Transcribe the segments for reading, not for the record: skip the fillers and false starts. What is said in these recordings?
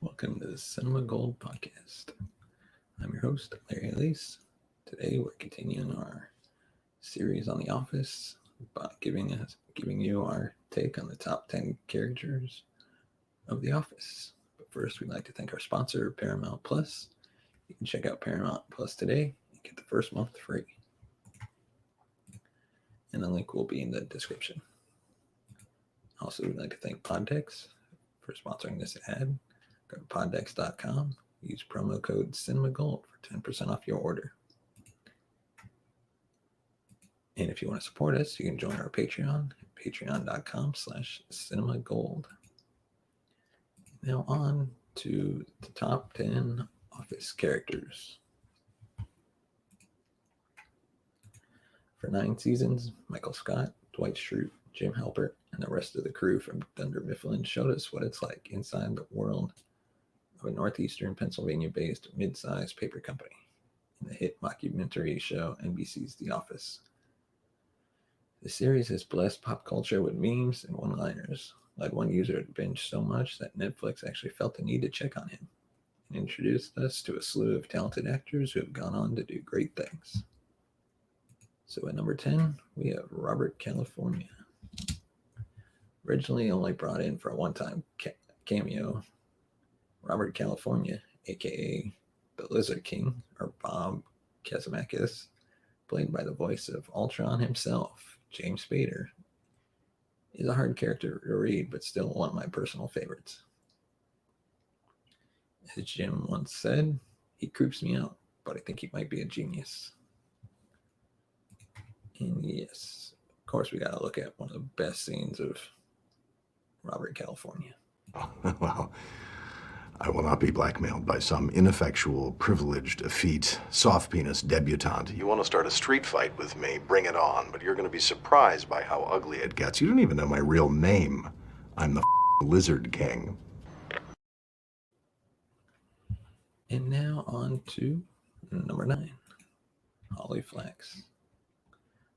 Welcome to the Cinema Gold podcast. I'm your host, Larry Elise. Today we're continuing our series on The Office by giving you our take on the top 10 characters of The Office. But first, we'd like to thank our sponsor, Paramount Plus. You can check out Paramount Plus today and get the first month free. And the link will be in the description. Also, we'd like to thank Poddex for sponsoring this ad. Go to poddex.com. Use promo code CinemaGold for 10% off your order. And if you want to support us, you can join our Patreon at patreon.com/cinemagold. Now on to the top 10 Office characters. For 9 seasons, Michael Scott, Dwight Schrute, Jim Halpert, and the rest of the crew from Dunder Mifflin showed us what it's like inside the world of a northeastern Pennsylvania-based mid-sized paper company in the hit mockumentary show NBC's The Office. The series has blessed pop culture with memes and one-liners, led one user to binge so much that Netflix actually felt the need to check on him, and introduced us to a slew of talented actors who have gone on to do great things. So at number 10, we have Robert California. Originally only brought in for a one-time cameo, Robert California, aka the Lizard King, or Bob Kazimakis, played by the voice of Ultron himself, James Spader, is a hard character to read, but still one of my personal favorites. As Jim once said, he creeps me out, but I think he might be a genius. And yes, of course, we got to look at one of the best scenes of Robert California. Well, I will not be blackmailed by some ineffectual, privileged, effete, soft-penis debutante. You want to start a street fight with me, bring it on, but you're going to be surprised by how ugly it gets. You don't even know my real name. I'm the Lizard King. And now on to number 9, Holly Flax.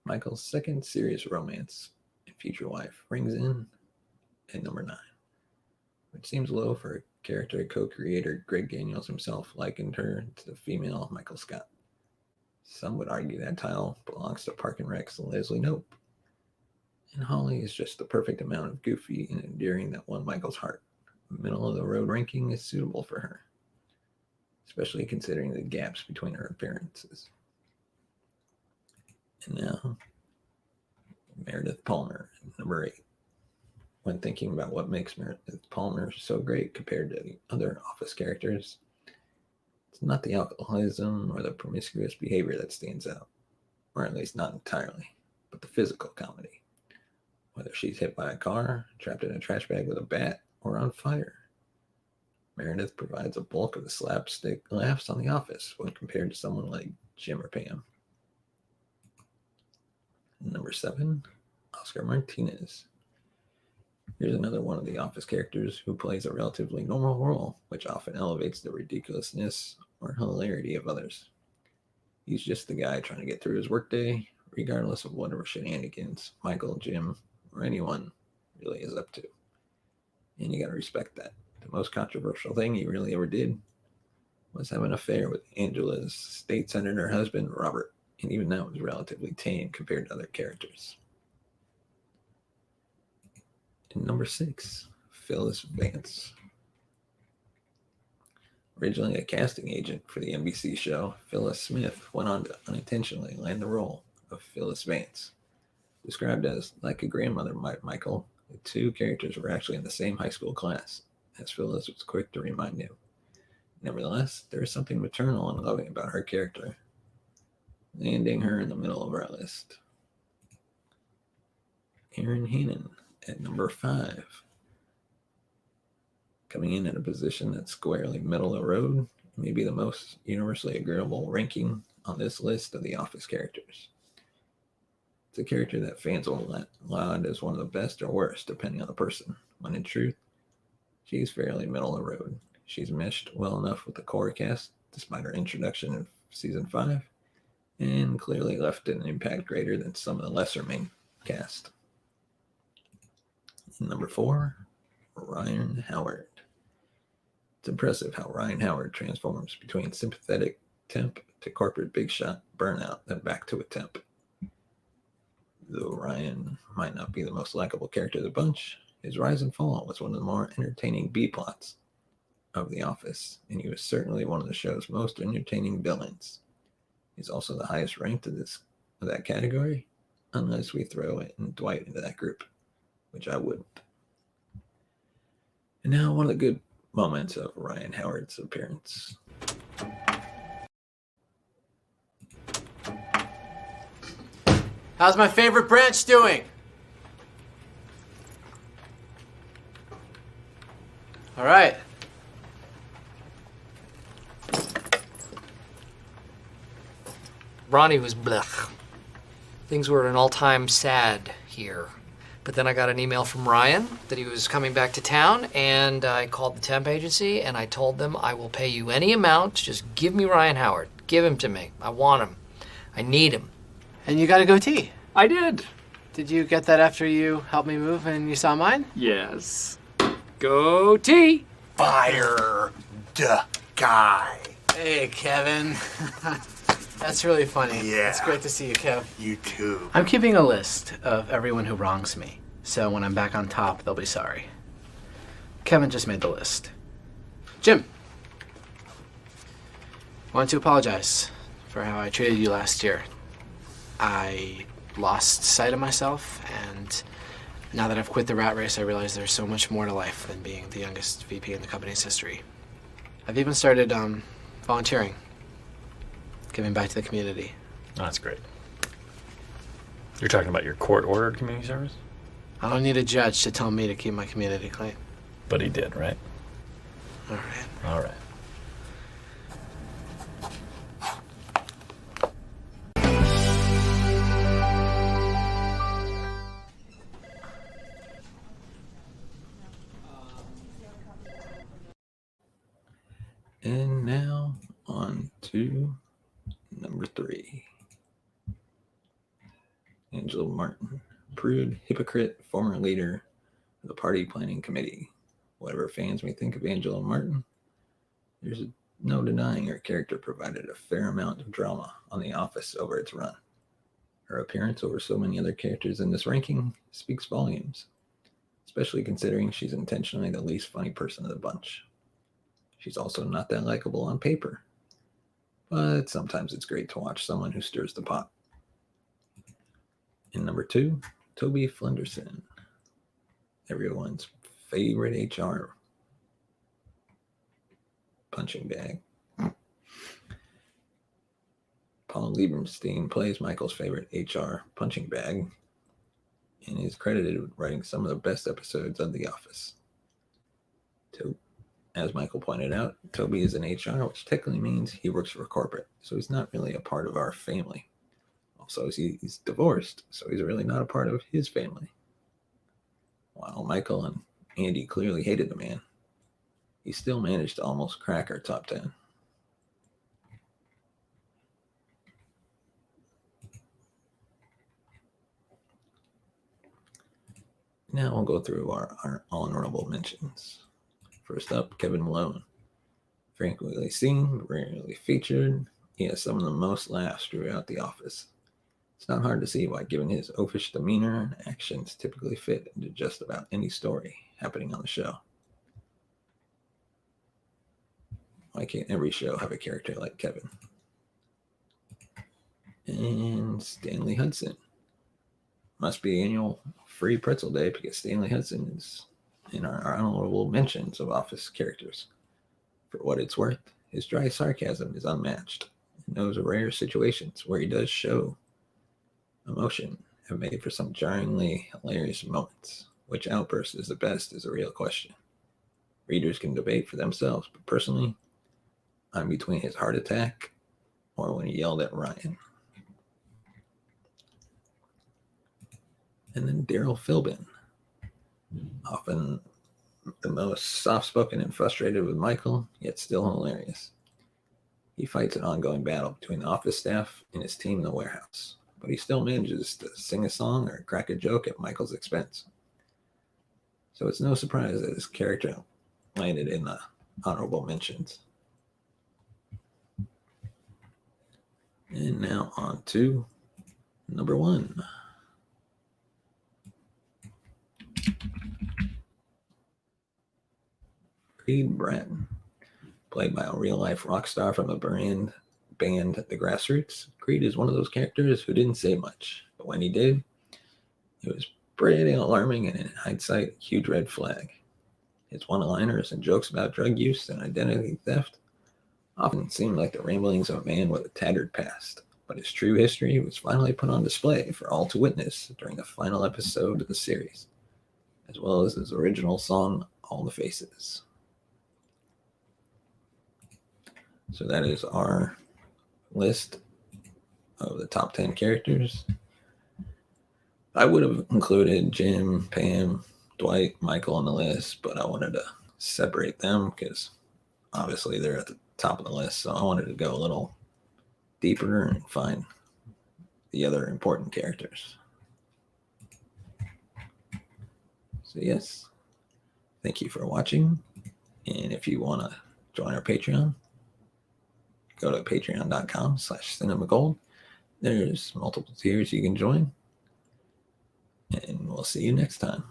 Michael's second serious romance and future wife rings in at number 9, which seems low for a character co-creator Greg Daniels himself likened her to the female Michael Scott. Some would argue that title belongs to Park and Rec's Leslie Knope. And Holly is just the perfect amount of goofy and endearing that won Michael's heart. Middle-of-the-road ranking is suitable for her, especially considering the gaps between her appearances. And now, Meredith Palmer, number 8. When thinking about what makes Meredith Palmer so great compared to the other Office characters, it's not the alcoholism or the promiscuous behavior that stands out, or at least not entirely, but the physical comedy. Whether she's hit by a car, trapped in a trash bag with a bat, or on fire, Meredith provides a bulk of the slapstick laughs on The Office when compared to someone like Jim or Pam. Number 7, Oscar Martinez. Here's another one of the Office characters who plays a relatively normal role, which often elevates the ridiculousness or hilarity of others. He's just the guy trying to get through his workday, regardless of whatever shenanigans Michael, Jim, or anyone really is up to. And you gotta respect that. The most controversial thing he really ever did was have an affair with Angela's state senator husband, Robert, and even that was relatively tame compared to other characters. And number 6, Phyllis Vance. Originally a casting agent for the NBC show, Phyllis Smith went on to unintentionally land the role of Phyllis Vance. Described as like a grandmother, Michael, the two characters were actually in the same high school class, as Phyllis was quick to remind him. Nevertheless, there is something maternal and loving about her character, landing her in the middle of our list. Erin Hannon at number 5. Coming in at a position that's squarely middle of the road, maybe the most universally agreeable ranking on this list of the Office characters. It's a character that fans will laud as one of the best or worst, depending on the person, when in truth, she's fairly middle of the road. She's meshed well enough with the core cast, despite her introduction in season 5, and clearly left an impact greater than some of the lesser main cast. Number 4, Ryan Howard. It's impressive how Ryan Howard transforms between sympathetic temp to corporate big shot burnout, then back to a temp. Though Ryan might not be the most likable character of the bunch, his rise and fall was one of the more entertaining B-plots of The Office, and he was certainly one of the show's most entertaining villains. He's also the highest ranked of that category, unless we throw it and Dwight into that group, which I wouldn't. And now one of the good moments of Ryan Howard's appearance. How's my favorite branch doing? All right. Ronnie was blech. Things were at an all-time sad here. But then I got an email from Ryan that he was coming back to town, and I called the temp agency, and I told them, I will pay you any amount. Just give me Ryan Howard. Give him to me. I want him. I need him. And you got a goatee. I did. Did you get that after you helped me move and you saw mine? Yes. Goatee. Fire the guy. Hey, Kevin. That's really funny. Yeah. It's great to see you, Kev. You too. I'm keeping a list of everyone who wrongs me, so when I'm back on top, they'll be sorry. Kevin just made the list. Jim. I want to apologize for how I treated you last year. I lost sight of myself, and now that I've quit the rat race, I realize there's so much more to life than being the youngest VP in the company's history. I've even started volunteering, giving back to the community. Oh, that's great. You're talking about your court-ordered community service? I don't need a judge to tell me to keep my community clean. But he did, right? All right. All right. And now on to number 3. Angela Martin, prude, hypocrite, former leader of the party planning committee. Whatever fans may think of Angela Martin, there's no denying her character provided a fair amount of drama on The Office over its run. Her appearance over so many other characters in this ranking speaks volumes, especially considering she's intentionally the least funny person of the bunch. She's also not that likable on paper, but sometimes it's great to watch someone who stirs the pot. In number 2, Toby Flenderson, everyone's favorite HR punching bag. Paul Lieberstein plays Michael's favorite HR punching bag and is credited with writing some of the best episodes of The Office. As Michael pointed out, Toby is in HR, which technically means he works for corporate, so he's not really a part of our family. Also, he's divorced, so he's really not a part of his family. While Michael and Andy clearly hated the man, he still managed to almost crack our top 10. Now we'll go through our honorable mentions. First up, Kevin Malone. Frequently seen, rarely featured, he has some of the most laughs throughout The Office. It's not hard to see why, given his oafish demeanor and actions typically fit into just about any story happening on the show. Why can't every show have a character like Kevin? And Stanley Hudson. Must be annual free pretzel day because Stanley Hudson is in our honorable mentions of Office characters. For what it's worth, his dry sarcasm is unmatched, and those rare situations where he does show emotion have made for some jarringly hilarious moments. Which outburst is the best is a real question. Readers can debate for themselves, but personally, I'm between his heart attack or when he yelled at Ryan. And then Darryl Philbin, often the most soft-spoken and frustrated with Michael, yet still hilarious. He fights an ongoing battle between the office staff and his team in the warehouse, but he still manages to sing a song or crack a joke at Michael's expense. So it's no surprise that his character landed in the honorable mentions. And now on to number 1. Creed Bratton, played by a real-life rock star from the band The Grassroots. Creed is one of those characters who didn't say much, but when he did, it was pretty alarming and in hindsight, a huge red flag. His one-liners and jokes about drug use and identity theft often seemed like the ramblings of a man with a tattered past, but his true history was finally put on display for all to witness during the final episode of the series, as well as his original song, All the Faces. So that is our list of the top 10 characters. I would have included Jim, Pam, Dwight, Michael on the list, but I wanted to separate them because obviously they're at the top of the list. So I wanted to go a little deeper and find the other important characters. So yes, thank you for watching. And if you want to join our Patreon, go to patreon.com/cinemagold. There's multiple tiers you can join. And we'll see you next time.